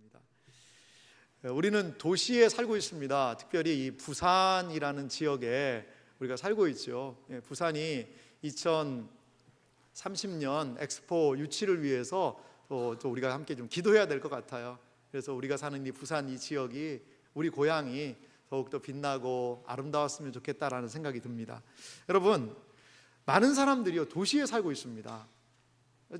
하겠습니다. 우리는 도시에 살고 있습니다. 특별히 이 부산이라는 지역에 우리가 살고 있죠. 부산이 2030년 엑스포 유치를 위해서 또 우리가 함께 좀 기도해야 될 것 같아요. 그래서 우리가 사는 이 부산 이 지역이, 우리 고향이 더욱더 빛나고 아름다웠으면 좋겠다라는 생각이 듭니다. 여러분, 많은 사람들이요 도시에 살고 있습니다.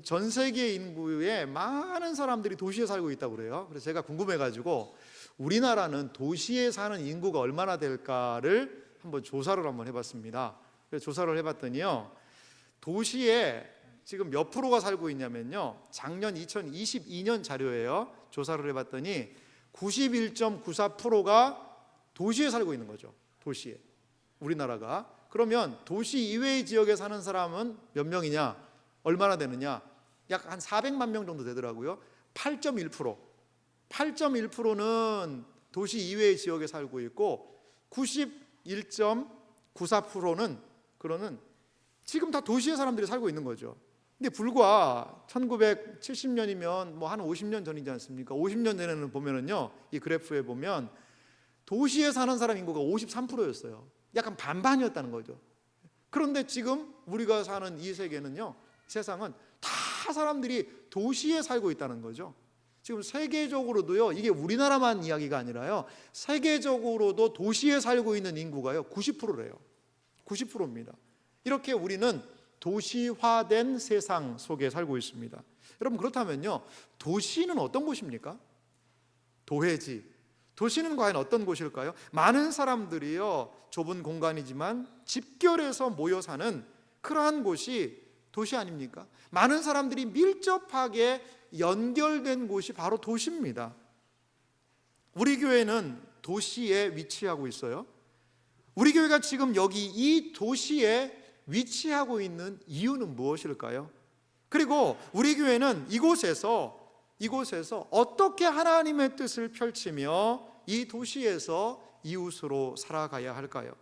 전 세계 인구의 많은 사람들이 도시에 살고 있다고 그래요. 그래서 제가 궁금해가지고 우리나라는 도시에 사는 인구가 얼마나 될까를 한번 조사를 해봤습니다. 그래서 조사를 해봤더니요, 도시에 지금 몇 프로가 살고 있냐면요, 작년 2022년 자료예요. 조사를 해봤더니 91.94%가 도시에 살고 있는 거죠. 도시에, 우리나라가. 그러면 도시 이외의 지역에 사는 사람은 몇 명이냐, 얼마나 되느냐, 약 한 400만 명 정도 되더라고요. 8.1%는 도시 이외의 지역에 살고 있고 91.94%는 그러는 지금 다 도시의 사람들이 살고 있는 거죠. 근데 불과 1970년이면 뭐 한 50년 전이지 않습니까? 50년 전에는 보면은요, 이 그래프에 보면 도시에 사는 사람 인구가 53%였어요. 약간 반반이었다는 거죠. 그런데 지금 우리가 사는 이 세계는요, 세상은 다 사람들이 도시에 살고 있다는 거죠. 지금 세계적으로도요, 이게 우리나라만 이야기가 아니라요, 세계적으로도 도시에 살고 있는 인구가요 90%래요. 90%입니다. 이렇게 우리는 도시화된 세상 속에 살고 있습니다. 여러분, 그렇다면요, 도시는 어떤 곳입니까? 도회지. 도시는 과연 어떤 곳일까요? 많은 사람들이요, 좁은 공간이지만 집결해서 모여 사는 그러한 곳이 도시 아닙니까? 많은 사람들이 밀접하게 연결된 곳이 바로 도시입니다. 우리 교회는 도시에 위치하고 있어요. 우리 교회가 지금 여기 이 도시에 위치하고 있는 이유는 무엇일까요? 그리고 우리 교회는 이곳에서 어떻게 하나님의 뜻을 펼치며 이 도시에서 이웃으로 살아가야 할까요?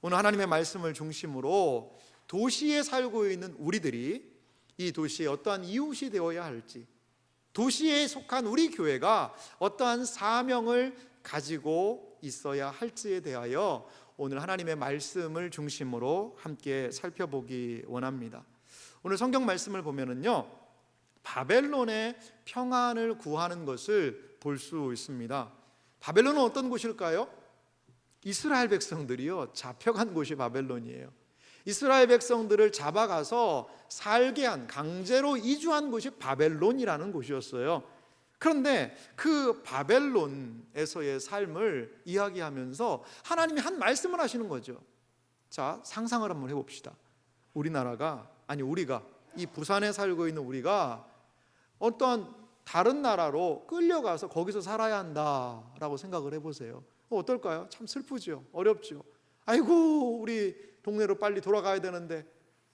오늘 하나님의 말씀을 중심으로 도시에 살고 있는 우리들이 이 도시에 어떠한 이웃이 되어야 할지, 도시에 속한 우리 교회가 어떠한 사명을 가지고 있어야 할지에 대하여 오늘 하나님의 말씀을 중심으로 함께 살펴보기 원합니다. 오늘 성경 말씀을 보면은요, 바벨론의 평안을 구하는 것을 볼 수 있습니다. 바벨론은 어떤 곳일까요? 이스라엘 백성들이요 잡혀간 곳이 바벨론이에요. 이스라엘 백성들을 잡아가서 살게 한, 강제로 이주한 곳이 바벨론이라는 곳이었어요. 그런데 그 바벨론에서의 삶을 이야기하면서 하나님이 한 말씀을 하시는 거죠. 자, 상상을 한번 해봅시다. 우리가 이 부산에 살고 있는 우리가 어떤 다른 나라로 끌려가서 거기서 살아야 한다라고 생각을 해보세요. 어떨까요? 참 슬프죠. 어렵죠. 아이고, 우리 동네로 빨리 돌아가야 되는데,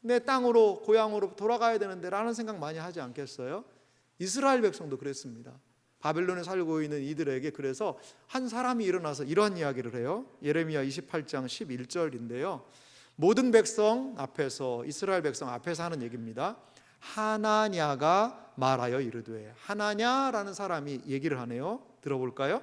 내 땅으로, 고향으로 돌아가야 되는데 라는 생각 많이 하지 않겠어요? 이스라엘 백성도 그랬습니다. 바벨론에 살고 있는 이들에게 그래서 한 사람이 일어나서 이런 이야기를 해요. 예레미야 28장 11절인데요, 모든 백성 앞에서, 이스라엘 백성 앞에서 하는 얘기입니다. 하나냐가 말하여 이르되, 하나냐라는 사람이 얘기를 하네요. 들어볼까요?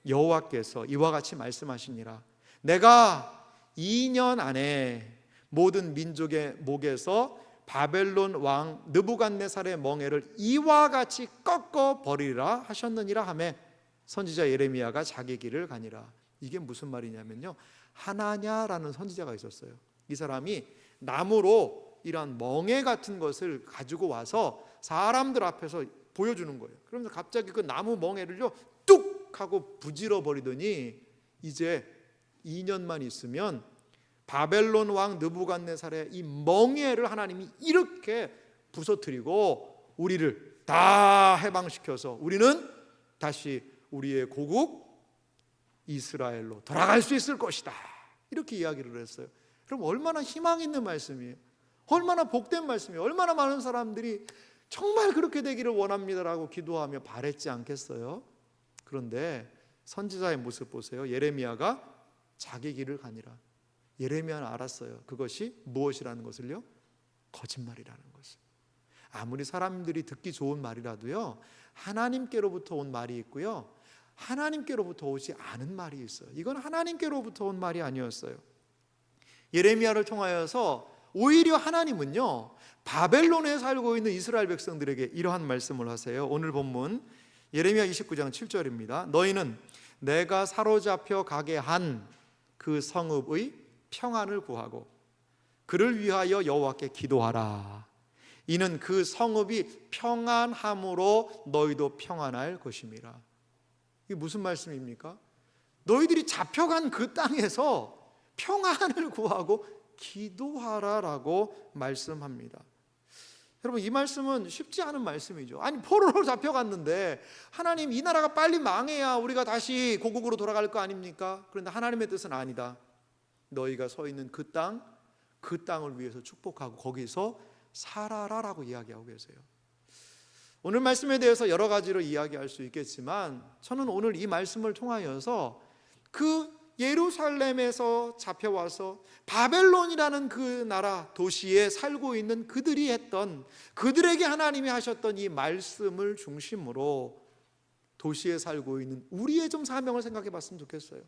여호와께서 이와 같이 말씀하시니라. 내가 2년 안에 모든 민족의 목에서 바벨론 왕 느부갓네살의 멍에를 이와 같이 꺾어 버리라 하셨느니라 하매 선지자 예레미야가 자기 길을 가니라. 이게 무슨 말이냐면요, 하나냐라는 선지자가 있었어요. 이 사람이 나무로 이런 멍에 같은 것을 가지고 와서 사람들 앞에서 보여주는 거예요. 그러면서 갑자기 그 나무 멍에를요 뚝 하고 부질러 버리더니 이제 2년만 있으면 바벨론 왕 느부갓네살의 이 멍에를 하나님이 이렇게 부서뜨리고 우리를 다 해방시켜서 우리는 다시 우리의 고국 이스라엘로 돌아갈 수 있을 것이다, 이렇게 이야기를 했어요. 그럼 얼마나 희망 있는 말씀이에요. 얼마나 복된 말씀이에요. 얼마나 많은 사람들이 정말 그렇게 되기를 원합니다라고 기도하며 바랬지 않겠어요? 그런데 선지자의 모습 보세요. 예레미야가 자기 길을 가니라. 예레미야는 알았어요. 그것이 무엇이라는 것을요? 거짓말이라는 것을. 아무리 사람들이 듣기 좋은 말이라도요, 하나님께로부터 온 말이 있고요, 하나님께로부터 오지 않은 말이 있어요. 이건 하나님께로부터 온 말이 아니었어요. 예레미야를 통하여서 오히려 하나님은요, 바벨론에 살고 있는 이스라엘 백성들에게 이러한 말씀을 하세요. 오늘 본문 예레미야 29장 7절입니다. 너희는 내가 사로잡혀 가게 한 그 성읍의 평안을 구하고 그를 위하여 여호와께 기도하라. 이는 그 성읍이 평안함으로 너희도 평안할 것임이라. 이게 무슨 말씀입니까? 너희들이 잡혀간 그 땅에서 평안을 구하고 기도하라라고 말씀합니다. 여러분, 이 말씀은 쉽지 않은 말씀이죠. 아니, 포로로 잡혀갔는데 하나님, 이 나라가 빨리 망해야 우리가 다시 고국으로 돌아갈 거 아닙니까? 그런데 하나님의 뜻은 아니다. 너희가 서 있는 그 땅을 위해서 축복하고 거기서 살아라라고 이야기하고 계세요. 오늘 말씀에 대해서 여러 가지로 이야기할 수 있겠지만, 저는 오늘 이 말씀을 통하여서 그 예루살렘에서 잡혀와서 바벨론이라는 그 나라 도시에 살고 있는 그들이 했던, 그들에게 하나님이 하셨던 이 말씀을 중심으로 도시에 살고 있는 우리의 좀 사명을 생각해 봤으면 좋겠어요.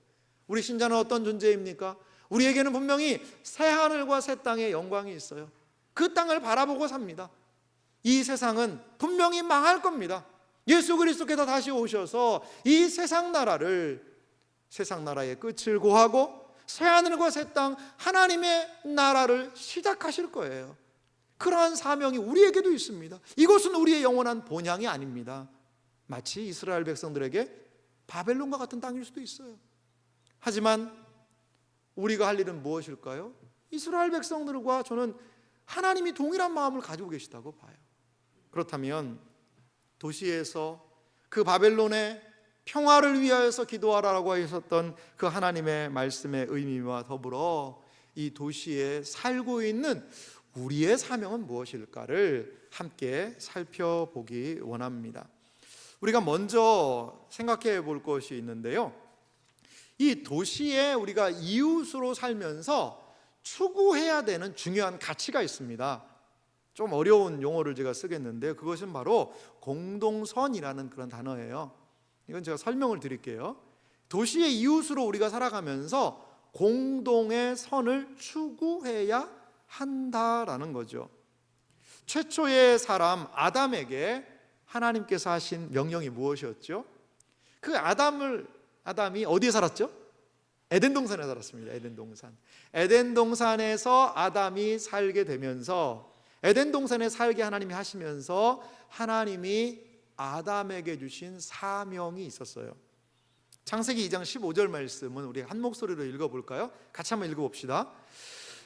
우리 신자는 어떤 존재입니까? 우리에게는 분명히 새하늘과 새 땅의 영광이 있어요. 그 땅을 바라보고 삽니다. 이 세상은 분명히 망할 겁니다. 예수 그리스도께서 다시 오셔서 이 세상 나라의 끝을 고하고 새하늘과 새 땅, 하나님의 나라를 시작하실 거예요. 그러한 사명이 우리에게도 있습니다. 이것은 우리의 영원한 본향이 아닙니다. 마치 이스라엘 백성들에게 바벨론과 같은 땅일 수도 있어요. 하지만 우리가 할 일은 무엇일까요? 이스라엘 백성들과 저는 하나님이 동일한 마음을 가지고 계시다고 봐요. 그렇다면 도시에서 그 바벨론의 평화를 위하여서 기도하라고 하셨던 그 하나님의 말씀의 의미와 더불어 이 도시에 살고 있는 우리의 사명은 무엇일까를 함께 살펴보기 원합니다. 우리가 먼저 생각해 볼 것이 있는데요, 이 도시에 우리가 이웃으로 살면서 추구해야 되는 중요한 가치가 있습니다. 좀 어려운 용어를 제가 쓰겠는데, 그것은 바로 공동선이라는 그런 단어예요. 이건 제가 설명을 드릴게요. 도시의 이웃으로 우리가 살아가면서 공동의 선을 추구해야 한다라는 거죠. 최초의 사람 아담에게 하나님께서 하신 명령이 무엇이었죠? 그 아담이 어디에 살았죠? 에덴 동산에 살았습니다. 에덴 동산. 에덴 동산에서 아담이 살게 되면서, 에덴 동산에 살게 하나님이 하시면서 하나님이 아담에게 주신 사명이 있었어요. 창세기 2장 15절 말씀은 우리 한 목소리로 읽어볼까요? 같이 한번 읽어봅시다.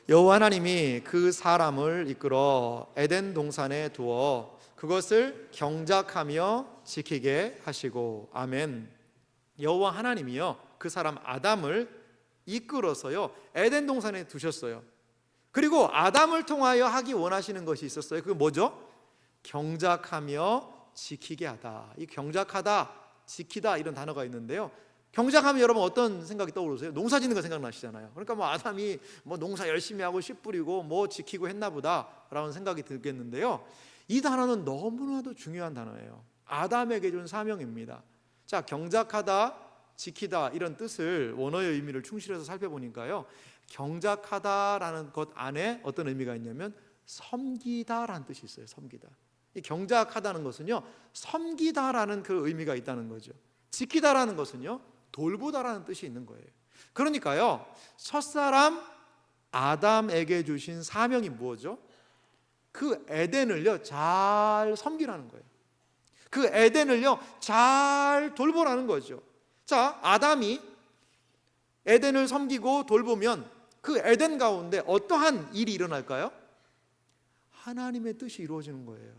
여호와 하나님이 그 사람을 이끌어 에덴 동산에 두어 그것을 경작하며 지키게 하시고. 아멘. 여호와 하나님이요, 그 사람 아담을 이끌어서요 에덴 동산에 두셨어요. 그리고 아담을 통하여 하기 원하시는 것이 있었어요. 그게 뭐죠? 경작하며 지키게 하다. 이 경작하다, 지키다 이런 단어가 있는데요, 경작하면 여러분 어떤 생각이 떠오르세요? 농사 짓는 거 생각나시잖아요. 그러니까 뭐 아담이 뭐 농사 열심히 하고 씨 뿌리고 뭐 지키고 했나 보다라는 생각이 들겠는데요, 이 단어는 너무나도 중요한 단어예요. 아담에게 준 사명입니다. 자, 경작하다, 지키다 이런 뜻을 원어의 의미를 충실해서 살펴보니까요, 경작하다라는 것 안에 어떤 의미가 있냐면 섬기다라는 뜻이 있어요. 섬기다. 이 경작하다는 것은요, 섬기다라는 그 의미가 있다는 거죠. 지키다라는 것은요, 돌보다라는 뜻이 있는 거예요. 그러니까요, 첫사람 아담에게 주신 사명이 뭐죠? 그 에덴을요 잘 섬기라는 거예요. 그 에덴을요 잘 돌보라는 거죠. 자, 아담이 에덴을 섬기고 돌보면 그 에덴 가운데 어떠한 일이 일어날까요? 하나님의 뜻이 이루어지는 거예요.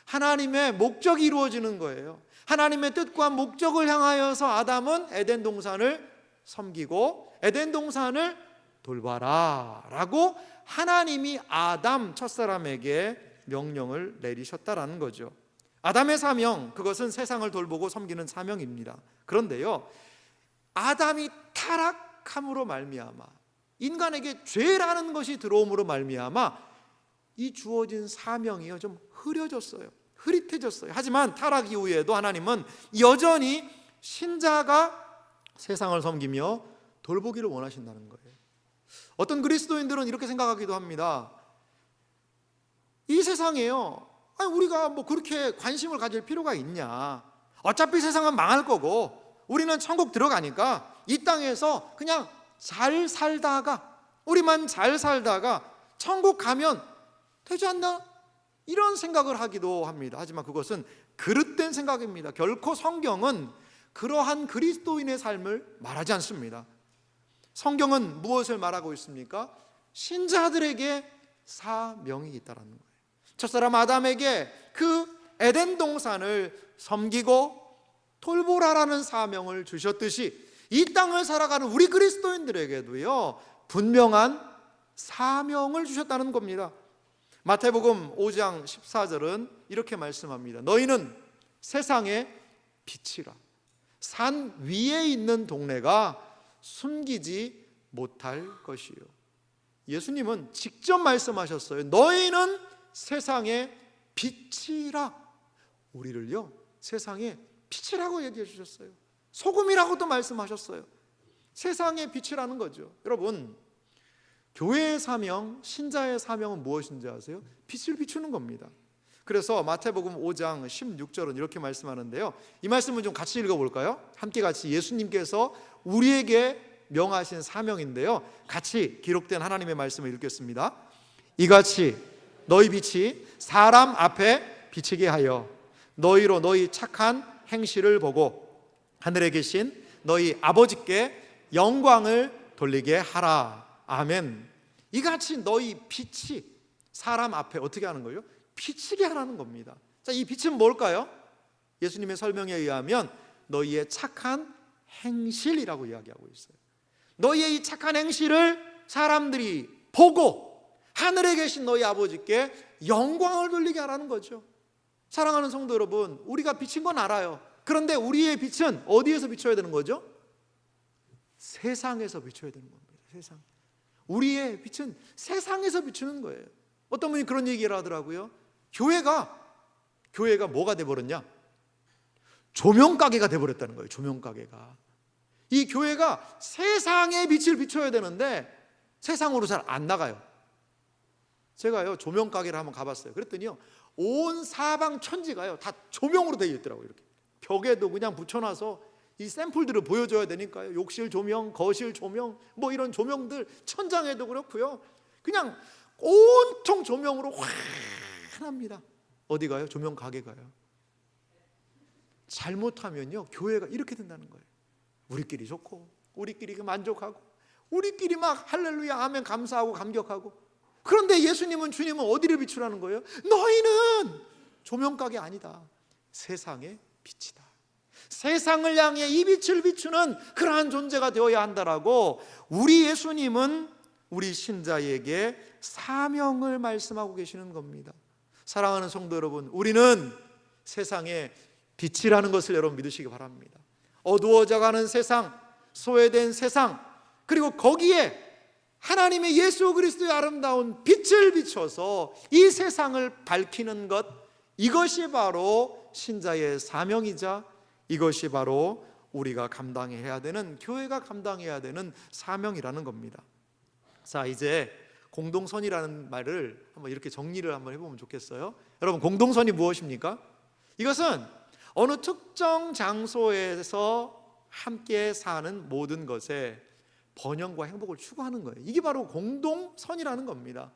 하나님의 목적이 이루어지는 거예요. 하나님의 뜻과 목적을 향하여서 아담은 에덴 동산을 섬기고 에덴 동산을 돌봐라 라고 하나님이 아담 첫사람에게 명령을 내리셨다라는 거죠. 아담의 사명, 그것은 세상을 돌보고 섬기는 사명입니다. 그런데요, 아담이 타락함으로 말미암아, 인간에게 죄라는 것이 들어옴으로 말미암아 이 주어진 사명이요 좀 흐려졌어요. 흐릿해졌어요. 하지만 타락 이후에도 하나님은 여전히 신자가 세상을 섬기며 돌보기를 원하신다는 거예요. 어떤 그리스도인들은 이렇게 생각하기도 합니다. 이 세상에요, 우리가 뭐 그렇게 관심을 가질 필요가 있냐? 어차피 세상은 망할 거고 우리는 천국 들어가니까 이 땅에서 그냥 잘 살다가, 우리만 잘 살다가 천국 가면 되지 않나? 이런 생각을 하기도 합니다. 하지만 그것은 그릇된 생각입니다. 결코 성경은 그러한 그리스도인의 삶을 말하지 않습니다. 성경은 무엇을 말하고 있습니까? 신자들에게 사명이 있다는 거예요. 첫사람 아담에게 그 에덴 동산을 섬기고 돌보라라는 사명을 주셨듯이 이 땅을 살아가는 우리 그리스도인들에게도요, 분명한 사명을 주셨다는 겁니다. 마태복음 5장 14절은 이렇게 말씀합니다. 너희는 세상의 빛이라. 산 위에 있는 동네가 숨기지 못할 것이요. 예수님은 직접 말씀하셨어요. 너희는 세상의 빛이라. 우리를요, 세상의 빛이라고 얘기해 주셨어요. 소금이라고도 말씀하셨어요. 세상의 빛이라는 거죠. 여러분, 교회의 사명, 신자의 사명은 무엇인지 아세요? 빛을 비추는 겁니다. 그래서 마태복음 5장 16절은 이렇게 말씀하는데요, 이 말씀은 좀 같이 읽어볼까요? 함께 같이 예수님께서 우리에게 명하신 사명인데요, 같이 기록된 하나님의 말씀을 읽겠습니다. 이같이 너희 빛이 사람 앞에 비치게 하여 너희로 너희 착한 행실을 보고 하늘에 계신 너희 아버지께 영광을 돌리게 하라. 아멘. 이같이 너희 빛이 사람 앞에 어떻게 하는 거예요? 비치게 하라는 겁니다. 자, 이 빛은 뭘까요? 예수님의 설명에 의하면 너희의 착한 행실이라고 이야기하고 있어요. 너희의 이 착한 행실을 사람들이 보고 하늘에 계신 너희 아버지께 영광을 돌리게 하라는 거죠. 사랑하는 성도 여러분, 우리가 비친 건 알아요. 그런데 우리의 빛은 어디에서 비춰야 되는 거죠? 세상에서 비춰야 되는 겁니다. 세상. 우리의 빛은 세상에서 비추는 거예요. 어떤 분이 그런 얘기를 하더라고요. 교회가 뭐가 돼버렸냐? 조명가게가 돼버렸다는 거예요. 조명가게가. 이 교회가 세상의 빛을 비춰야 되는데 세상으로 잘 안 나가요. 제가요, 조명가게를 한번 가봤어요. 그랬더니요, 온 사방 천지가요, 다 조명으로 되어 있더라고요. 이렇게 벽에도 그냥 붙여놔서 이 샘플들을 보여줘야 되니까요. 욕실 조명, 거실 조명, 뭐 이런 조명들, 천장에도 그렇고요, 그냥 온통 조명으로 환합니다. 어디 가요? 조명 가게 가요. 잘못하면요, 교회가 이렇게 된다는 거예요. 우리끼리 좋고, 우리끼리 만족하고, 우리끼리 막 할렐루야 아멘 감사하고 감격하고. 그런데 예수님은, 주님은 어디를 비추라는 거예요? 너희는 조명가게 아니다. 세상의 빛이다. 세상을 향해 이 빛을 비추는 그러한 존재가 되어야 한다라고 우리 예수님은 우리 신자에게 사명을 말씀하고 계시는 겁니다. 사랑하는 성도 여러분, 우리는 세상의 빛이라는 것을 여러분 믿으시기 바랍니다. 어두워져가는 세상, 소외된 세상, 그리고 거기에 하나님의 예수 그리스도의 아름다운 빛을 비춰서 이 세상을 밝히는 것, 이것이 바로 신자의 사명이자 이것이 바로 우리가 감당해야 되는, 교회가 감당해야 되는 사명이라는 겁니다. 자, 이제 공동선이라는 말을 한번 이렇게 정리를 한번 해보면 좋겠어요. 여러분, 공동선이 무엇입니까? 이것은 어느 특정 장소에서 함께 사는 모든 것에 번영과 행복을 추구하는 거예요. 이게 바로 공동선이라는 겁니다.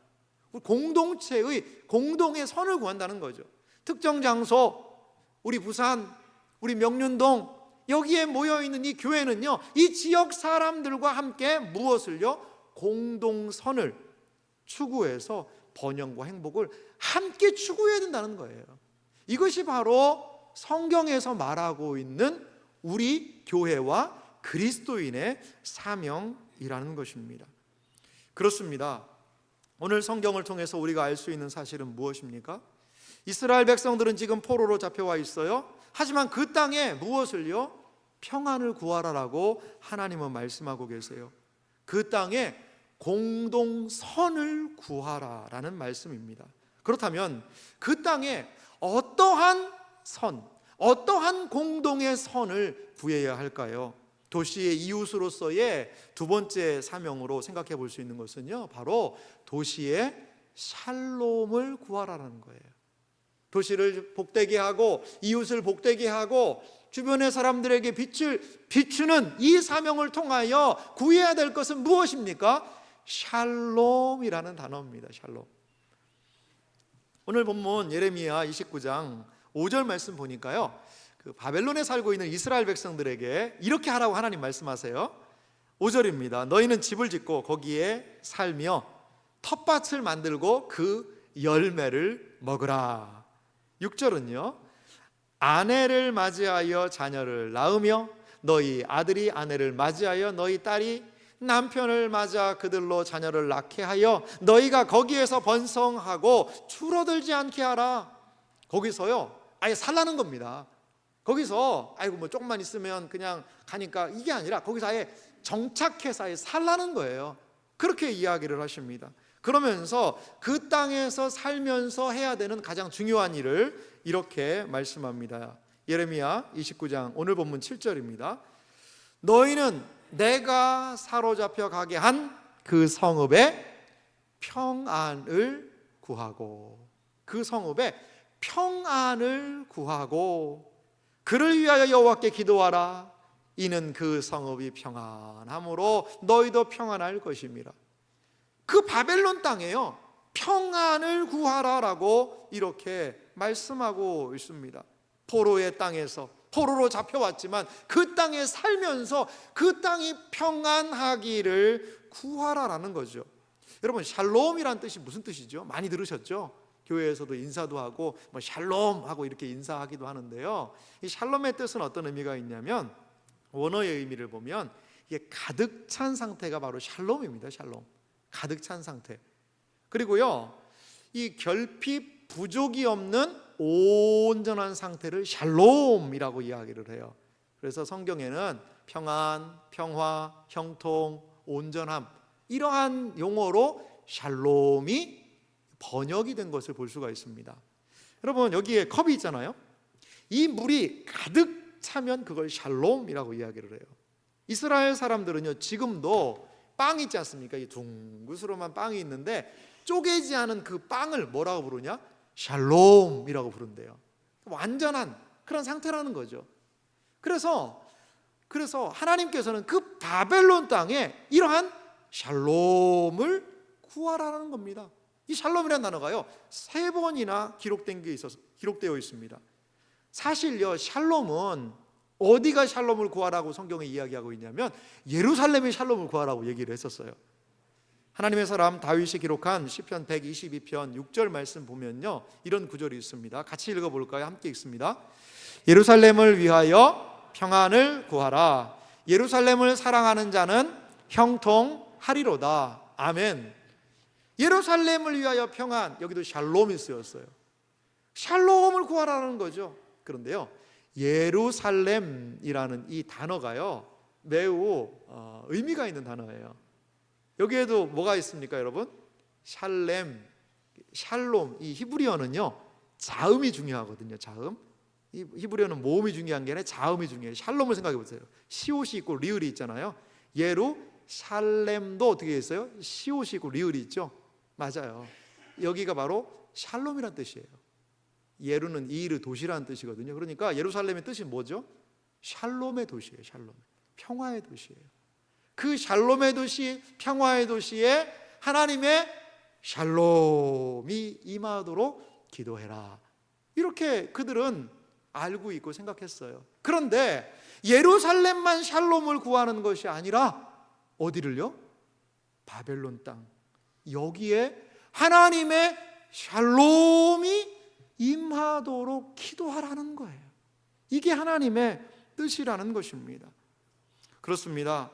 공동체의 공동의 선을 구한다는 거죠. 특정 장소, 우리 부산, 우리 명륜동, 여기에 모여있는 이 교회는요, 이 지역 사람들과 함께 무엇을요? 공동선을 추구해서 번영과 행복을 함께 추구해야 된다는 거예요. 이것이 바로 성경에서 말하고 있는 우리 교회와 그리스도인의 사명이라는 것입니다. 그렇습니다. 오늘 성경을 통해서 우리가 알 수 있는 사실은 무엇입니까? 이스라엘 백성들은 지금 포로로 잡혀와 있어요. 하지만 그 땅에 무엇을요? 평안을 구하라라고 하나님은 말씀하고 계세요. 그 땅에 공동선을 구하라라는 말씀입니다. 그렇다면 그 땅에 어떠한 선, 어떠한 공동의 선을 구해야 할까요? 도시의 이웃으로서의 두 번째 사명으로 생각해 볼 수 있는 것은요, 바로 도시의 샬롬을 구하라는 거예요. 도시를 복되게 하고 이웃을 복되게 하고 주변의 사람들에게 빛을 비추는 이 사명을 통하여 구해야 될 것은 무엇입니까? 샬롬이라는 단어입니다. 샬롬. 오늘 본문 예레미야 29장 5절 말씀 보니까요, 그 바벨론에 살고 있는 이스라엘 백성들에게 이렇게 하라고 하나님 말씀하세요. 5절입니다. 너희는 집을 짓고 거기에 살며 텃밭을 만들고 그 열매를 먹으라. 6절은요, 아내를 맞이하여 자녀를 낳으며 너희 아들이 아내를 맞이하여 너희 딸이 남편을 맞아 그들로 자녀를 낳게 하여 너희가 거기에서 번성하고 줄어들지 않게 하라. 거기서요, 아예 살라는 겁니다. 거기서 아이고 뭐 조금만 있으면 그냥 가니까 이게 아니라 거기서 아예 정착해서 아예 살라는 거예요. 그렇게 이야기를 하십니다. 그러면서 그 땅에서 살면서 해야 되는 가장 중요한 일을 이렇게 말씀합니다. 예레미야 29장 오늘 본문 7절입니다. 너희는 내가 사로잡혀 가게 한 그 성읍에 평안을 구하고, 그 성읍에 평안을 구하고 그를 위하여 여호와께 기도하라. 이는 그 성읍이 평안함으로 너희도 평안할 것입니다. 그 바벨론 땅에요, 평안을 구하라라고 이렇게 말씀하고 있습니다. 포로의 땅에서 포로로 잡혀왔지만 그 땅에 살면서 그 땅이 평안하기를 구하라라는 거죠. 여러분, 샬롬이란 뜻이 무슨 뜻이죠? 많이 들으셨죠? 교회에서도 인사도 하고 뭐 샬롬 하고 이렇게 인사하기도 하는데요, 이 샬롬의 뜻은 어떤 의미가 있냐면, 원어의 의미를 보면 이게 가득 찬 상태가 바로 샬롬입니다. 샬롬, 가득 찬 상태. 그리고요, 이 결핍 부족이 없는 온전한 상태를 샬롬이라고 이야기를 해요. 그래서 성경에는 평안, 평화, 형통, 온전함, 이러한 용어로 샬롬이 번역이 된 것을 볼 수가 있습니다. 여러분, 여기에 컵이 있잖아요. 이 물이 가득 차면 그걸 샬롬이라고 이야기를 해요. 이스라엘 사람들은요, 지금도 빵 있지 않습니까? 이 둥그스름한 빵이 있는데 쪼개지 않은 그 빵을 뭐라고 부르냐? 샬롬이라고 부른대요. 완전한 그런 상태라는 거죠. 그래서 하나님께서는 그 바벨론 땅에 이러한 샬롬을 구하라는 겁니다. 이 샬롬이라는 단어가요, 3번이나 기록되어 있습니다. 사실요, 샬롬은 어디가 샬롬을 구하라고 성경에 이야기하고 있냐면 예루살렘의 샬롬을 구하라고 얘기를 했었어요. 하나님의 사람 다윗이 기록한 시편 122편 6절 말씀 보면요, 이런 구절이 있습니다. 같이 읽어볼까요? 함께 읽습니다. 예루살렘을 위하여 평안을 구하라. 예루살렘을 사랑하는 자는 형통하리로다. 아멘. 예루살렘을 위하여 평안, 여기도 샬롬이 쓰였어요. 샬롬을 구하라는 거죠. 그런데요, 예루살렘이라는 이 단어가요, 매우 의미가 있는 단어예요. 여기에도 뭐가 있습니까, 여러분? 샬렘, 샬롬, 이 히브리어는요, 자음이 중요하거든요. 자음. 이 히브리어는 모음이 중요한 게 아니라 자음이 중요해요. 샬롬을 생각해 보세요. 시옷이 있고 리을이 있잖아요. 예루살렘도 어떻게 있어요? 시옷이 있고 리을이 있죠. 맞아요. 여기가 바로 샬롬이라는 뜻이에요. 예루는 이르 도시라는 뜻이거든요. 그러니까 예루살렘의 뜻이 뭐죠? 샬롬의 도시예요. 샬롬, 평화의 도시예요. 그 샬롬의 도시, 평화의 도시에 하나님의 샬롬이 임하도록 기도해라. 이렇게 그들은 알고 있고 생각했어요. 그런데 예루살렘만 샬롬을 구하는 것이 아니라 어디를요? 바벨론 땅, 여기에 하나님의 샬롬이 임하도록 기도하라는 거예요. 이게 하나님의 뜻이라는 것입니다. 그렇습니다.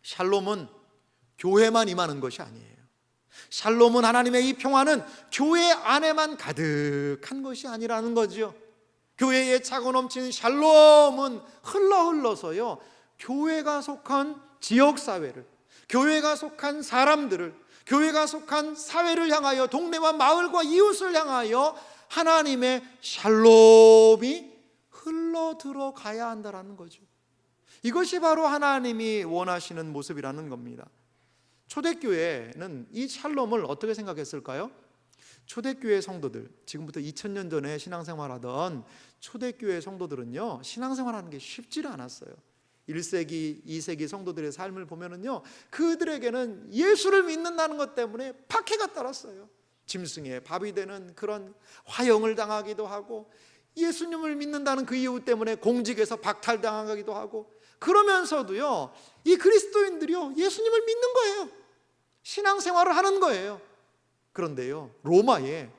샬롬은 교회만 임하는 것이 아니에요. 샬롬은, 하나님의 이 평화는 교회 안에만 가득한 것이 아니라는 거죠. 교회에 차고 넘치는 샬롬은 흘러서요, 교회가 속한 지역사회를, 교회가 속한 사람들을, 교회가 속한 사회를 향하여, 동네와 마을과 이웃을 향하여 하나님의 샬롬이 흘러 들어가야 한다라는 거죠. 이것이 바로 하나님이 원하시는 모습이라는 겁니다. 초대교회는 이 샬롬을 어떻게 생각했을까요? 초대교회 성도들, 지금부터 2000년 전에 신앙생활하던 초대교회 성도들은요, 신앙생활하는 게 쉽지를 않았어요. 1세기, 2세기 성도들의 삶을 보면은요, 그들에게는 예수를 믿는다는 것 때문에 박해가 따랐어요. 짐승의 밥이 되는 그런 화형을 당하기도 하고, 예수님을 믿는다는 그 이유 때문에 공직에서 박탈당하기도 하고, 그러면서도요, 이 그리스도인들이요, 예수님을 믿는 거예요. 신앙생활을 하는 거예요. 그런데요, 로마에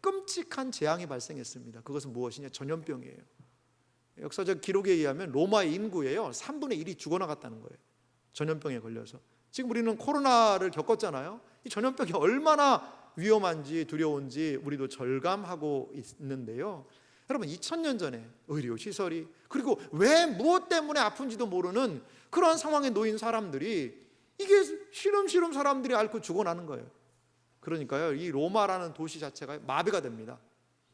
끔찍한 재앙이 발생했습니다. 그것은 무엇이냐? 전염병이에요. 역사적 기록에 의하면 로마의 인구에요 3분의 1이 죽어나갔다는 거예요. 전염병에 걸려서. 지금 우리는 코로나를 겪었잖아요. 이 전염병이 얼마나 위험한지 두려운지 우리도 절감하고 있는데요, 여러분 2000년 전에 의료시설이, 그리고 왜 무엇 때문에 아픈지도 모르는 그런 상황에 놓인 사람들이, 이게 시름시름 사람들이 앓고 죽어나는 거예요. 그러니까요, 이 로마라는 도시 자체가 마비가 됩니다.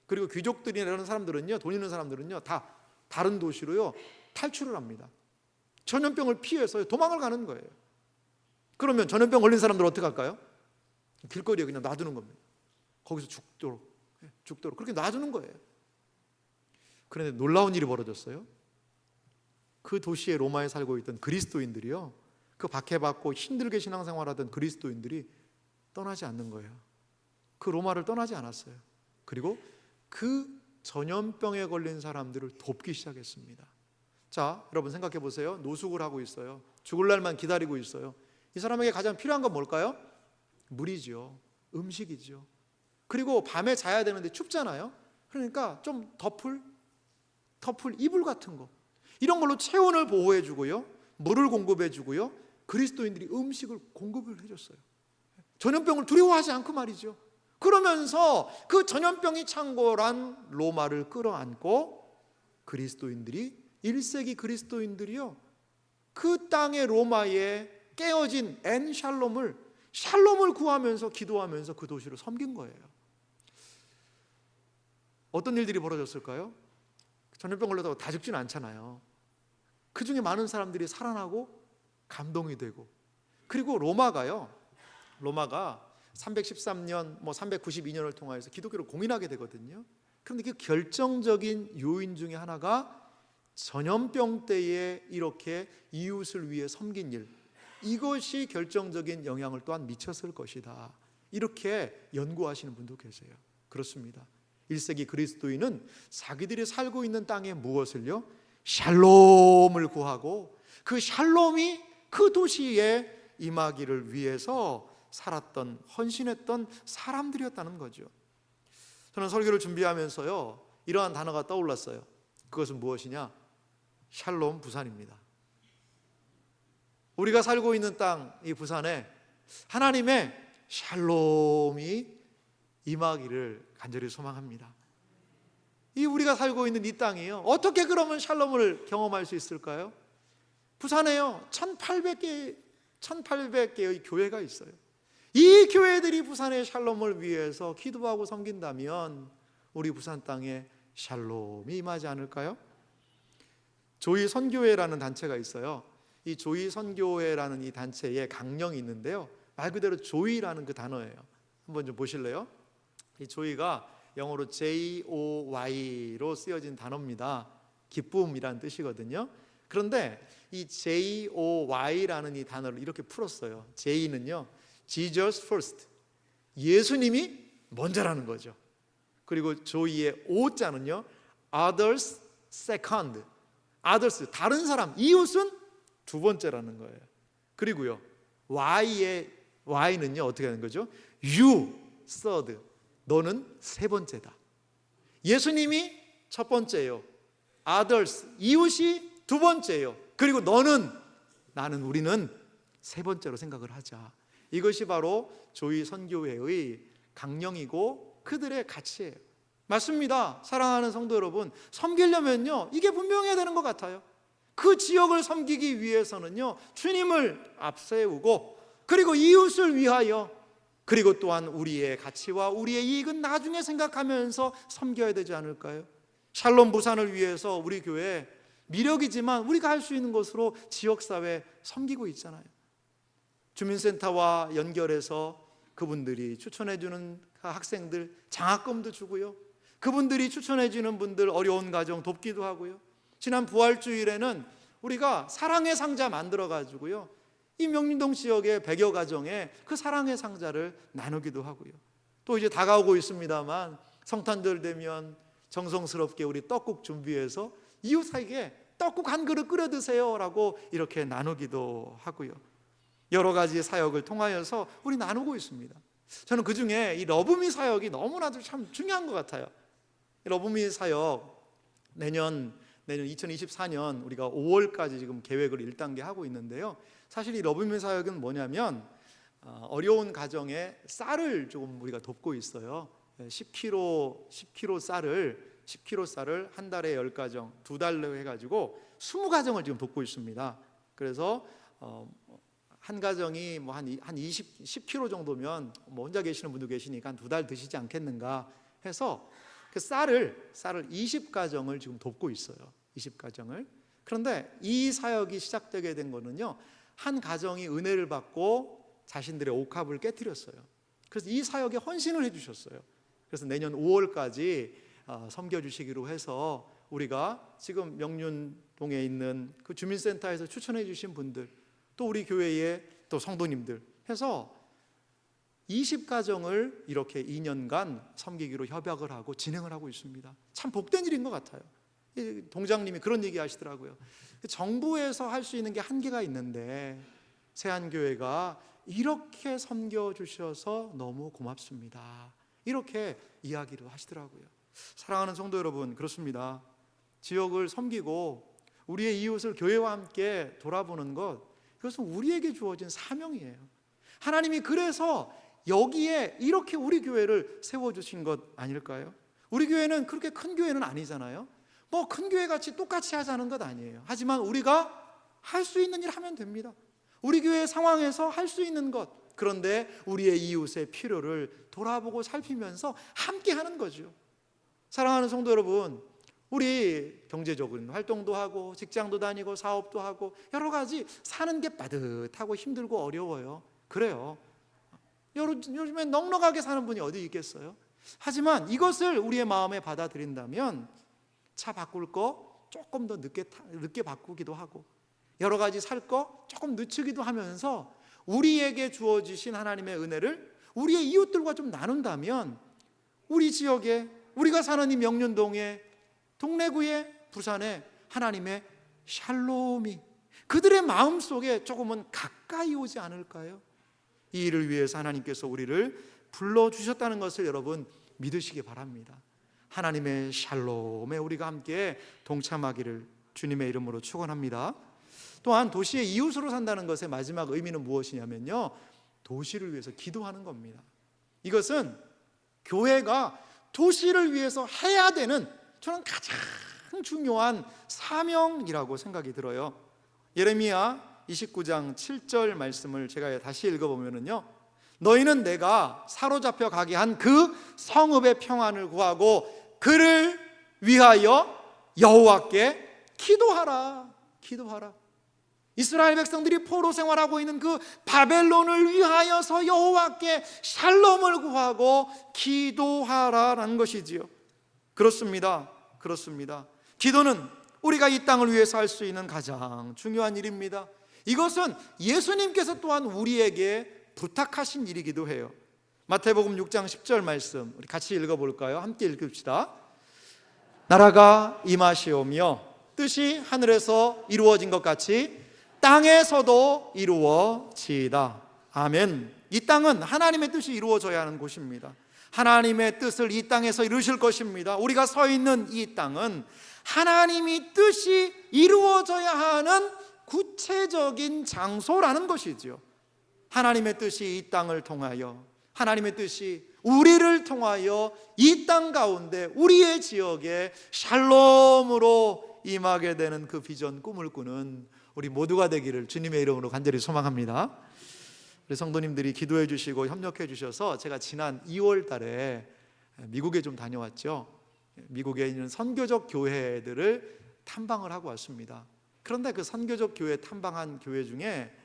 그리고 귀족들이라는 사람들은요, 돈 있는 사람들은요, 다 다른 도시로요 탈출을 합니다. 전염병을 피해서 도망을 가는 거예요. 그러면 전염병 걸린 사람들 어떻게 할까요? 길거리에 그냥 놔두는 겁니다. 거기서 죽도록 그렇게 놔두는 거예요. 그런데 놀라운 일이 벌어졌어요. 그 도시의 로마에 살고 있던 그리스도인들이요, 그 박해받고 힘들게 신앙생활하던 그리스도인들이 떠나지 않는 거예요. 그 로마를 떠나지 않았어요. 그리고 그 전염병에 걸린 사람들을 돕기 시작했습니다. 자, 여러분 생각해 보세요. 노숙을 하고 있어요. 죽을 날만 기다리고 있어요. 이 사람에게 가장 필요한 건 뭘까요? 물이죠. 음식이죠. 그리고 밤에 자야 되는데 춥잖아요. 그러니까 좀 덮을 이불 같은 거, 이런 걸로 체온을 보호해 주고요, 물을 공급해 주고요, 그리스도인들이 음식을 공급을 해줬어요. 전염병을 두려워하지 않고 말이죠. 그러면서 그 전염병이 창궐한 로마를 끌어안고 그리스도인들이, 1세기 그리스도인들이요, 그 땅의 로마에 깨어진 샬롬을 구하면서 기도하면서 그 도시를 섬긴 거예요. 어떤 일들이 벌어졌을까요? 전염병 걸려서 다 죽지는 않잖아요. 그 중에 많은 사람들이 살아나고 감동이 되고, 그리고 로마가 313년, 392년을 통하여서 기독교를 공인하게 되거든요. 그런데 그 결정적인 요인 중에 하나가 전염병 때에 이렇게 이웃을 위해 섬긴 일, 이것이 결정적인 영향을 또한 미쳤을 것이다, 이렇게 연구하시는 분도 계세요. 그렇습니다. 1세기 그리스도인은 자기들이 살고 있는 땅에 무엇을요? 샬롬을 구하고, 그 샬롬이 그 도시에 임하기를 위해서 살았던, 헌신했던 사람들이었다는 거죠. 저는 설교를 준비하면서요, 이러한 단어가 떠올랐어요. 그것은 무엇이냐? 샬롬 부산입니다. 우리가 살고 있는 땅, 이 부산에 하나님의 샬롬이 임하기를 간절히 소망합니다. 이 우리가 살고 있는 이 땅이요, 어떻게 그러면 샬롬을 경험할 수 있을까요? 부산에요 1800개의 교회가 있어요. 이 교회들이 부산의 샬롬을 위해서 기도하고 섬긴다면 우리 부산 땅에 샬롬이 임하지 않을까요? 조이 선교회라는 단체가 있어요. 이 조이 선교회라는 이 단체에 강령이 있는데요, 말 그대로 조이라는 그 단어예요. 한번 좀 보실래요? 이 조이가 영어로 JOY로 쓰여진 단어입니다. 기쁨이라는 뜻이거든요. 그런데 이 JOY라는 이 단어를 이렇게 풀었어요. J는요, Jesus first, 예수님이 먼저라는 거죠. 그리고 조이의 O자는요, others second, others, 다른 사람, 이웃은 두 번째라는 거예요. 그리고요, Y는요 어떻게 하는 거죠? You third, 너는 세 번째다. 예수님이 첫 번째요, others, 이웃이 두 번째요, 그리고 나는, 우리는 세 번째로 생각을 하자. 이것이 바로 조이 선교회의 강령이고 그들의 가치예요. 맞습니다. 사랑하는 성도 여러분, 섬기려면요, 이게 분명해야 되는 것 같아요. 그 지역을 섬기기 위해서는요, 주님을 앞세우고, 그리고 이웃을 위하여 그리고 또한 우리의 가치와 우리의 이익은 나중에 생각하면서 섬겨야 되지 않을까요? 샬롬 부산을 위해서 우리 교회 미력이지만 우리가 할 수 있는 것으로 지역사회 섬기고 있잖아요. 주민센터와 연결해서 그분들이 추천해주는 학생들 장학금도 주고요, 그분들이 추천해주는 분들 어려운 가정 돕기도 하고요. 지난 부활주일에는 우리가 사랑의 상자 만들어가지고요, 이 명륜동 지역의 100여 가정에 그 사랑의 상자를 나누기도 하고요. 또 이제 다가오고 있습니다만 성탄절 되면 정성스럽게 우리 떡국 준비해서 이웃에게 떡국 한 그릇 끓여 드세요 라고 이렇게 나누기도 하고요. 여러 가지 사역을 통하여서 우리 나누고 있습니다. 저는 그 중에 이 러브미 사역이 너무나도 참 중요한 것 같아요. 러브미 사역 내년 2024년 우리가 5월까지 지금 계획을 1단계 하고 있는데요. 사실 이 러브미 사역은 뭐냐면 어려운 가정에 쌀을 조금 우리가 돕고 있어요. 10kg 쌀을 한 달에 10가정, 2달로 해가지고 20가정을 지금 돕고 있습니다. 그래서 한 가정이 뭐 한 10kg 정도면 뭐 혼자 계시는 분도 계시니까 한 2달 드시지 않겠는가 해서 그 쌀을 20가정을 지금 돕고 있어요. 20가정을. 그런데 이 사역이 시작되게 된 거는요, 한 가정이 은혜를 받고 자신들의 옥합을 깨뜨렸어요. 그래서 이 사역에 헌신을 해주셨어요. 그래서 내년 5월까지 섬겨주시기로 해서 우리가 지금 명륜동에 있는 그 주민센터에서 추천해 주신 분들, 또 우리 교회의 또 성도님들 해서 20가정을 이렇게 2년간 섬기기로 협약을 하고 진행을 하고 있습니다. 참 복된 일인 것 같아요. 동장님이 그런 얘기 하시더라고요. 정부에서 할 수 있는 게 한계가 있는데 세안교회가 이렇게 섬겨주셔서 너무 고맙습니다, 이렇게 이야기를 하시더라고요. 사랑하는 성도 여러분, 그렇습니다. 지역을 섬기고 우리의 이웃을 교회와 함께 돌아보는 것, 그것은 우리에게 주어진 사명이에요. 하나님이 그래서 여기에 이렇게 우리 교회를 세워주신 것 아닐까요? 우리 교회는 그렇게 큰 교회는 아니잖아요. 뭐 큰 교회 같이 똑같이 하자는 것 아니에요. 하지만 우리가 할 수 있는 일 하면 됩니다. 우리 교회 상황에서 할 수 있는 것, 그런데 우리의 이웃의 필요를 돌아보고 살피면서 함께 하는 거죠. 사랑하는 성도 여러분, 우리 경제적인 활동도 하고 직장도 다니고 사업도 하고 여러 가지 사는 게 빠듯하고 힘들고 어려워요. 그래요. 요즘에 넉넉하게 사는 분이 어디 있겠어요? 하지만 이것을 우리의 마음에 받아들인다면 차 바꿀 거 조금 더 늦게 바꾸기도 하고 여러 가지 살 거 조금 늦추기도 하면서 우리에게 주어지신 하나님의 은혜를 우리의 이웃들과 좀 나눈다면 우리 지역에, 우리가 사는 이 명륜동에, 동래구에, 부산에 하나님의 샬롬이 그들의 마음속에 조금은 가까이 오지 않을까요? 이 일을 위해서 하나님께서 우리를 불러주셨다는 것을 여러분 믿으시기 바랍니다. 하나님의 샬롬에 우리가 함께 동참하기를 주님의 이름으로 축원합니다. 또한 도시의 이웃으로 산다는 것의 마지막 의미는 무엇이냐면요, 도시를 위해서 기도하는 겁니다. 이것은 교회가 도시를 위해서 해야 되는, 저는 가장 중요한 사명이라고 생각이 들어요. 예레미야 29장 7절 말씀을 제가 다시 읽어보면요, 너희는 내가 사로잡혀 가게 한 그 성읍의 평안을 구하고 그를 위하여 여호와께 기도하라. 이스라엘 백성들이 포로 생활하고 있는 그 바벨론을 위하여서 여호와께 샬롬을 구하고 기도하라라는 것이지요. 그렇습니다. 기도는 우리가 이 땅을 위해서 할 수 있는 가장 중요한 일입니다. 이것은 예수님께서 또한 우리에게 부탁하신 일이기도 해요. 마태복음 6장 10절 말씀 우리 같이 읽어볼까요? 함께 읽읍시다. 나라가 임하시오며 뜻이 하늘에서 이루어진 것 같이 땅에서도 이루어지이다. 아멘. 이 땅은 하나님의 뜻이 이루어져야 하는 곳입니다. 하나님의 뜻을 이 땅에서 이루실 것입니다. 우리가 서 있는 이 땅은 하나님이 뜻이 이루어져야 하는 구체적인 장소라는 것이죠. 하나님의 뜻이 이 땅을 통하여, 하나님의 뜻이 우리를 통하여 이 땅 가운데 우리의 지역에 샬롬으로 임하게 되는 그 비전, 꿈을 꾸는 우리 모두가 되기를 주님의 이름으로 간절히 소망합니다. 우리 성도님들이 기도해 주시고 협력해 주셔서 제가 지난 2월 달에 미국에 좀 다녀왔죠. 미국에 있는 선교적 교회들을 탐방을 하고 왔습니다. 그런데 그 선교적 교회 탐방한 교회 중에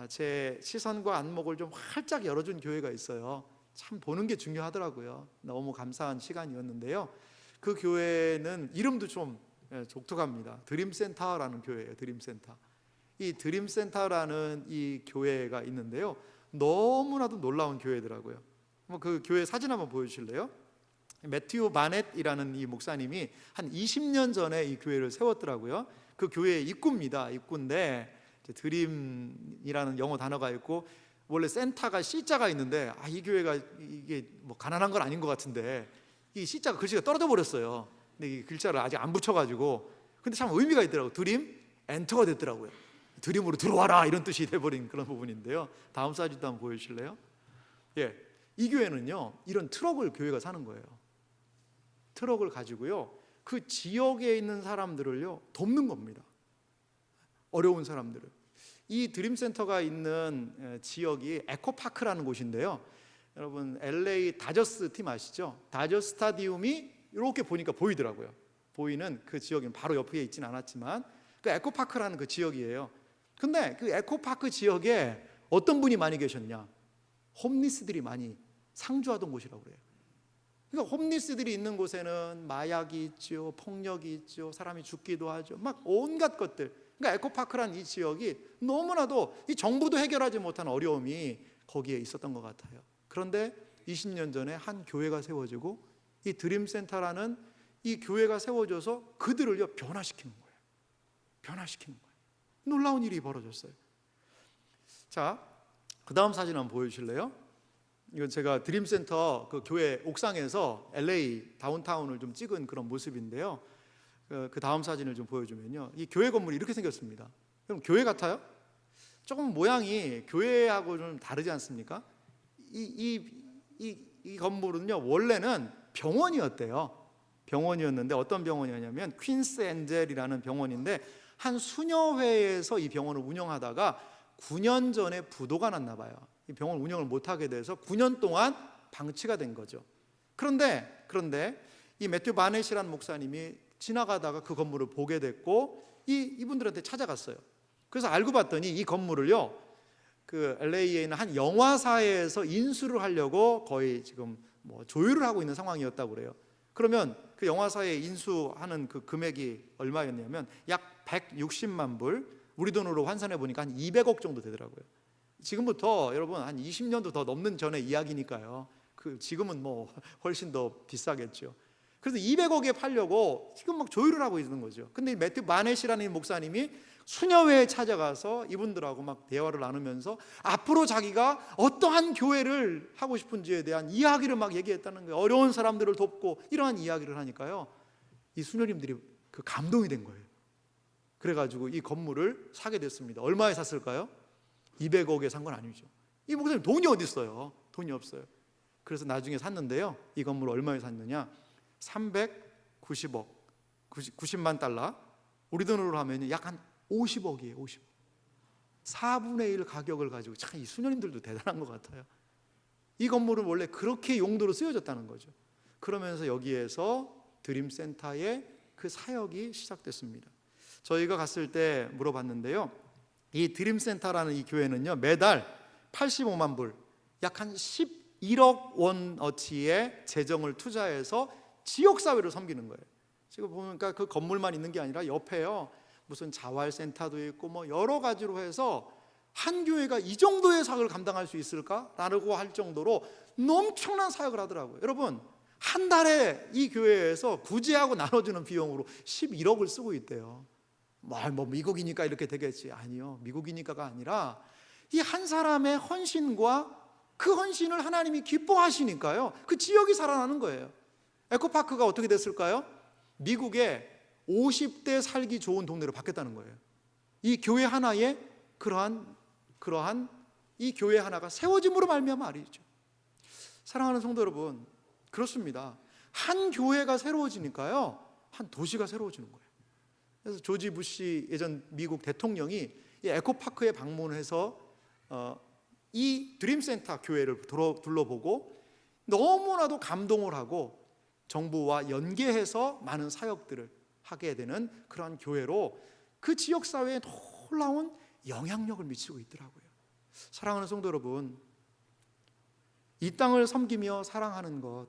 제 시선과 안목을 좀 활짝 열어준 교회가 있어요. 참 보는 게 중요하더라고요. 너무 감사한 시간이었는데요. 그 교회는 이름도 좀 독특합니다. 드림센터라는 교회예요. 드림센터. 이 드림센터라는 이 교회가 있는데요, 너무나도 놀라운 교회더라고요. 그 교회 사진 한번 보여주실래요? 매튜 바넷이라는 이 목사님이 한 20년 전에 이 교회를 세웠더라고요. 그 교회의 입구입니다. 입구인데 드림이라는 영어 단어가 있고, 원래 센터가 C자가 있는데 이 교회가 이게 뭐 가난한 건 아닌 것 같은데 이 C자가 글씨가 떨어져 버렸어요. 근데 이 글자를 아직 안 붙여가지고, 근데 참 의미가 있더라고요. 드림 엔터가 됐더라고요. 드림으로 들어와라 이런 뜻이 돼버린 그런 부분인데요. 다음 사진도 한번 보여주실래요? 예, 이 교회는요, 이런 트럭을 교회가 사는 거예요. 트럭을 가지고요, 그 지역에 있는 사람들을요 돕는 겁니다. 어려운 사람들을. 이 드림센터가 있는 지역이 에코파크라는 곳인데요, 여러분 LA 다저스 팀 아시죠? 다저 스타디움이 이렇게 보니까 보이더라고요. 보이는 그 지역은 바로 옆에 있지는 않았지만 그 에코파크라는 그 지역이에요. 근데 그 에코파크 지역에 어떤 분이 많이 계셨냐? 홈리스들이 많이 상주하던 곳이라고 그래요. 그러니까 홈리스들이 있는 곳에는 마약이 있죠, 폭력이 있죠, 사람이 죽기도 하죠, 막 온갖 것들. 그러니까 에코파크란 이 지역이 너무나도 이 정부도 해결하지 못한 어려움이 거기에 있었던 것 같아요. 그런데 20년 전에 한 교회가 세워지고 이 드림센터라는 이 교회가 세워져서 그들을요 변화시키는 거예요. 변화시키는 거예요. 놀라운 일이 벌어졌어요. 자, 그 다음 사진 한번 보여주실래요? 이건 제가 드림센터 그 교회 옥상에서 LA 다운타운을 좀 찍은 그런 모습인데요. 그 다음 사진을 좀 보여주면요, 이 교회 건물이 이렇게 생겼습니다. 그럼 교회 같아요? 조금 모양이 교회하고 좀 다르지 않습니까? 이 건물은요 원래는 병원이었대요. 병원이었는데 어떤 병원이었냐면 퀸스 엔젤이라는 병원인데 한 수녀 회에서 이 병원을 운영하다가 9년 전에 부도가 났나 봐요. 이 병원 운영을 못하게 돼서 9년 동안 방치가 된 거죠. 그런데 이 매튜 바넷이라는 목사님이 지나가다가 그 건물을 보게 됐고 이분들한테 찾아갔어요. 그래서 알고 봤더니 이 건물을요 그 LA에 있는 한 영화사에서 인수를 하려고 거의 지금 뭐 조율을 하고 있는 상황이었다고 그래요. 그러면 그 영화사에 인수하는 그 금액이 얼마였냐면 약 160만 불, 우리 돈으로 환산해 보니까 한 200억 정도 되더라고요. 지금부터 여러분 한 20년도 더 넘는 전의 이야기니까요. 그 지금은 뭐 훨씬 더 비싸겠죠. 그래서 200억에 팔려고 지금 막 조율을 하고 있는 거죠. 근데 매튜 바넷이라는 목사님이 수녀회에 찾아가서 이분들하고 막 대화를 나누면서 앞으로 자기가 어떠한 교회를 하고 싶은지에 대한 이야기를 막 얘기했다는 거예요. 어려운 사람들을 돕고 이러한 이야기를 하니까요, 이 수녀님들이 그 감동이 된 거예요. 그래가지고 이 건물을 사게 됐습니다. 얼마에 샀을까요? 200억에 산 건 아니죠. 이 목사님 돈이 어디 있어요? 돈이 없어요. 그래서 나중에 샀는데요, 이 건물을 얼마에 샀느냐? 390억, 90만 달러, 우리 돈으로 하면 약 한 50억이에요. 50억. 4분의 1 가격을 가지고, 참 이 수녀님들도 대단한 것 같아요. 이 건물은 원래 그렇게 용도로 쓰여졌다는 거죠. 그러면서 여기에서 드림센터의 그 사역이 시작됐습니다. 저희가 갔을 때 물어봤는데요, 이 드림센터라는 이 교회는요 매달 85만 불, 약 한 11억 원어치의 재정을 투자해서 지역사회를 섬기는 거예요. 지금 보니까 그 건물만 있는 게 아니라 옆에요 무슨 자활센터도 있고 뭐 여러 가지로 해서 한 교회가 이 정도의 사역을 감당할 수 있을까라고 할 정도로 엄청난 사역을 하더라고요. 여러분, 한 달에 이 교회에서 구제하고 나눠주는 비용으로 11억을 쓰고 있대요. 뭐 미국이니까 이렇게 되겠지. 아니요, 미국이니까가 아니라 이 한 사람의 헌신과 그 헌신을 하나님이 기뻐하시니까요 그 지역이 살아나는 거예요. 에코파크가 어떻게 됐을까요? 미국의 50대 살기 좋은 동네로 바뀌었다는 거예요. 이 교회 하나에 그러한 이 교회 하나가 세워짐으로 말미암아 말이죠. 사랑하는 성도 여러분, 그렇습니다. 한 교회가 새로워지니까요 한 도시가 새로워지는 거예요. 그래서 조지 부시 예전 미국 대통령이 이 에코파크에 방문해서 이 드림센터 교회를 둘러보고 너무나도 감동을 하고 정부와 연계해서 많은 사역들을 하게 되는 그러한 교회로 그 지역사회에 놀라운 영향력을 미치고 있더라고요. 사랑하는 성도 여러분, 이 땅을 섬기며 사랑하는 것,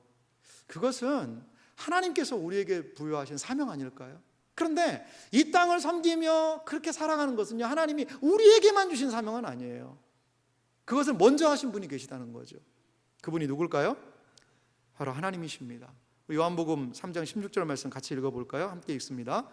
그것은 하나님께서 우리에게 부여하신 사명 아닐까요? 그런데 이 땅을 섬기며 그렇게 사랑하는 것은요, 하나님이 우리에게만 주신 사명은 아니에요. 그것을 먼저 하신 분이 계시다는 거죠. 그분이 누굴까요? 바로 하나님이십니다. 요한복음 3장 16절 말씀 같이 읽어볼까요? 함께 읽습니다.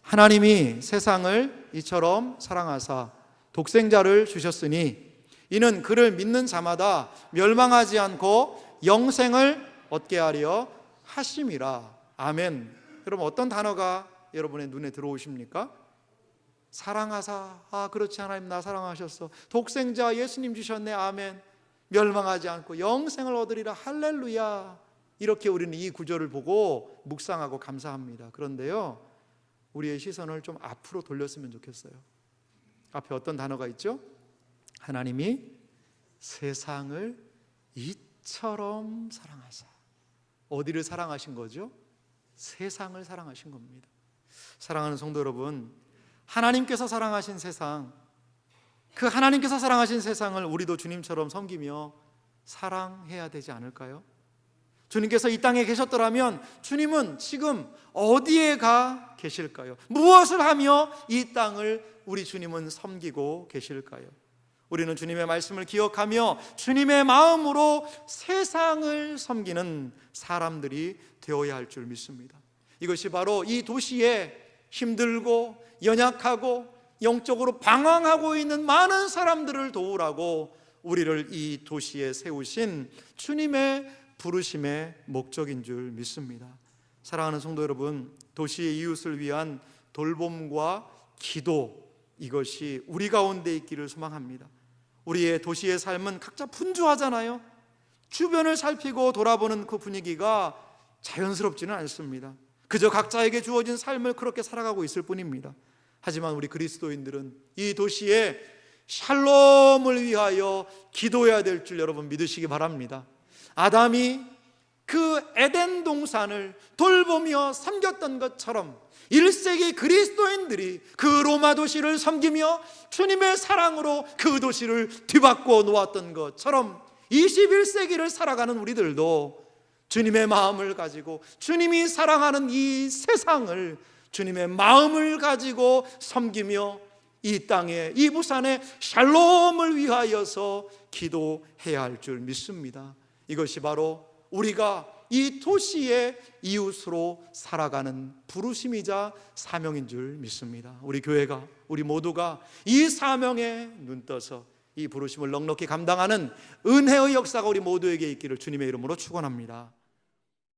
하나님이 세상을 이처럼 사랑하사 독생자를 주셨으니 이는 그를 믿는 자마다 멸망하지 않고 영생을 얻게 하려 하심이라. 아멘. 여러분, 어떤 단어가 여러분의 눈에 들어오십니까? 사랑하사. 그렇지, 하나님 나 사랑하셨어. 독생자 예수님 주셨네. 아멘. 멸망하지 않고 영생을 얻으리라. 할렐루야. 이렇게 우리는 이 구절을 보고 묵상하고 감사합니다. 그런데요, 우리의 시선을 좀 앞으로 돌렸으면 좋겠어요. 앞에 어떤 단어가 있죠? 하나님이 세상을 이처럼 사랑하사. 어디를 사랑하신 거죠? 세상을 사랑하신 겁니다. 사랑하는 성도 여러분, 하나님께서 사랑하신 세상, 그 하나님께서 사랑하신 세상을 우리도 주님처럼 섬기며 사랑해야 되지 않을까요? 주님께서 이 땅에 계셨더라면 주님은 지금 어디에 가 계실까요? 무엇을 하며 이 땅을 우리 주님은 섬기고 계실까요? 우리는 주님의 말씀을 기억하며 주님의 마음으로 세상을 섬기는 사람들이 되어야 할 줄 믿습니다. 이것이 바로 이 도시에 힘들고 연약하고 영적으로 방황하고 있는 많은 사람들을 도우라고 우리를 이 도시에 세우신 주님의 부르심의 목적인 줄 믿습니다. 사랑하는 성도 여러분, 도시의 이웃을 위한 돌봄과 기도, 이것이 우리 가운데 있기를 소망합니다. 우리의 도시의 삶은 각자 분주하잖아요. 주변을 살피고 돌아보는 그 분위기가 자연스럽지는 않습니다. 그저 각자에게 주어진 삶을 그렇게 살아가고 있을 뿐입니다. 하지만 우리 그리스도인들은 이 도시의 샬롬을 위하여 기도해야 될 줄 여러분 믿으시기 바랍니다. 아담이 그 에덴 동산을 돌보며 섬겼던 것처럼 1세기 그리스도인들이 그 로마 도시를 섬기며 주님의 사랑으로 그 도시를 뒤바꿔 놓았던 것처럼 21세기를 살아가는 우리들도 주님의 마음을 가지고 주님이 사랑하는 이 세상을 주님의 마음을 가지고 섬기며 이 땅에, 이 부산에 샬롬을 위하여서 기도해야 할 줄 믿습니다. 이것이 바로 우리가 이 도시의 이웃으로 살아가는 부르심이자 사명인 줄 믿습니다. 우리 교회가, 우리 모두가 이 사명에 눈떠서 이 부르심을 넉넉히 감당하는 은혜의 역사가 우리 모두에게 있기를 주님의 이름으로 축원합니다.